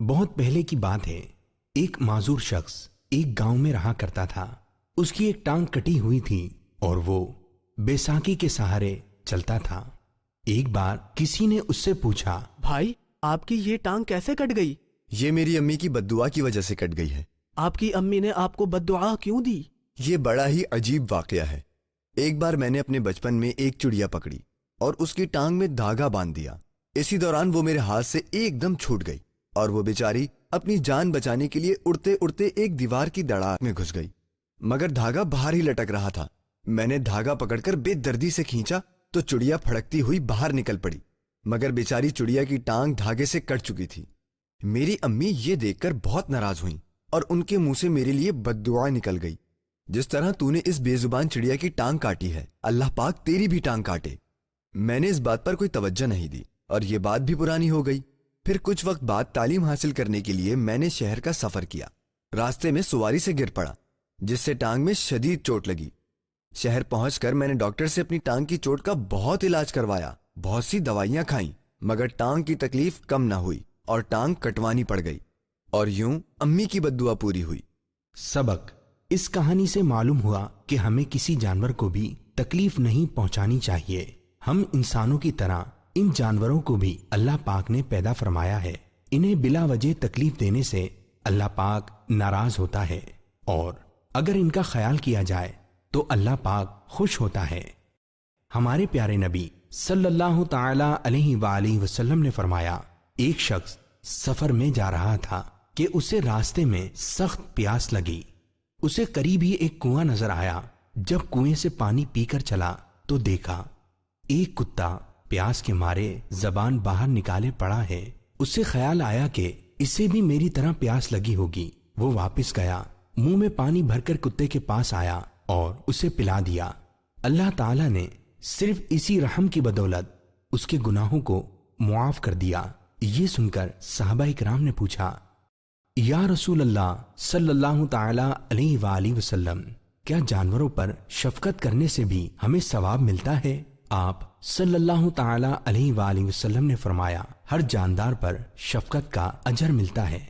بہت پہلے کی بات ہے، ایک معذور شخص ایک گاؤں میں رہا کرتا تھا۔ اس کی ایک ٹانگ کٹی ہوئی تھی اور وہ بیساکھی کے سہارے چلتا تھا۔ ایک بار کسی نے اس سے پوچھا، بھائی آپ کی یہ ٹانگ کیسے کٹ گئی؟ یہ میری امی کی بددعا کی وجہ سے کٹ گئی ہے۔ آپ کی امی نے آپ کو بددعا کیوں دی؟ یہ بڑا ہی عجیب واقعہ ہے۔ ایک بار میں نے اپنے بچپن میں ایک چڑیا پکڑی اور اس کی ٹانگ میں دھاگا باندھ دیا۔ اسی دوران وہ میرے ہاتھ سے ایک دم چھوٹ گئی اور وہ بیچاری اپنی جان بچانے کے لیے اڑتے اڑتے ایک دیوار کی دڑاک میں گھس گئی، مگر دھاگا باہر ہی لٹک رہا تھا۔ میں نے دھاگا پکڑ کر بے دردی سے کھینچا تو چڑیا پھڑکتی ہوئی باہر نکل پڑی، مگر بیچاری چڑیا کی ٹانگ دھاگے سے کٹ چکی تھی۔ میری امی یہ دیکھ کر بہت ناراض ہوئیں اور ان کے منہ سے میرے لیے بددعا نکل گئی، جس طرح تو نے اس بے زبان چڑیا کی ٹانگ کاٹی ہے، اللہ پاک تیری بھی ٹانگ کاٹے۔ میں نے اس بات پر کوئی توجہ نہیں دی اور یہ بات بھی پرانی ہو گئی۔ پھر کچھ وقت بعد تعلیم حاصل کرنے کے لیے میں نے شہر کا سفر کیا۔ راستے میں سواری سے گر پڑا جس سے ٹانگ میں شدید چوٹ لگی۔ شہر پہنچ کر میں نے ڈاکٹر سے اپنی ٹانگ کی چوٹ کا بہت علاج کروایا، بہت سی دوائیاں کھائیں، مگر ٹانگ کی تکلیف کم نہ ہوئی اور ٹانگ کٹوانی پڑ گئی، اور یوں امی کی بددعا پوری ہوئی۔ سبق اس کہانی سے معلوم ہوا کہ ہمیں کسی جانور کو بھی تکلیف نہیں پہنچانی چاہیے۔ ہم انسانوں کی طرح ان جانوروں کو بھی اللہ پاک نے پیدا فرمایا ہے۔ انہیں بلا وجہ تکلیف دینے سے اللہ پاک ناراض ہوتا ہے، اور اگر ان کا خیال کیا جائے تو اللہ پاک خوش ہوتا ہے۔ ہمارے پیارے نبی صلی اللہ تعالی علیہ وآلہ وسلم نے فرمایا، ایک شخص سفر میں جا رہا تھا کہ اسے راستے میں سخت پیاس لگی۔ اسے قریب ہی ایک کنواں نظر آیا۔ جب کنویں سے پانی پی کر چلا تو دیکھا ایک کتا پیاس کے مارے زبان باہر نکالے پڑا ہے۔ اسے خیال آیا کہ اسے بھی میری طرح پیاس لگی ہوگی۔ وہ واپس گیا، منہ میں پانی بھر کر کتے کے پاس آیا اور اسے پلا دیا۔ اللہ تعالیٰ نے صرف اسی رحم کی بدولت اس کے گناہوں کو معاف کر دیا۔ یہ سن کر صحابہ اکرام نے پوچھا، یا رسول اللہ صلی اللہ تعالی علیہ وآلہ وسلم، کیا جانوروں پر شفقت کرنے سے بھی ہمیں ثواب ملتا ہے؟ آپ صلی اللہ تعالی علیہ وآلہ وسلم نے فرمایا، ہر جاندار پر شفقت کا اجر ملتا ہے۔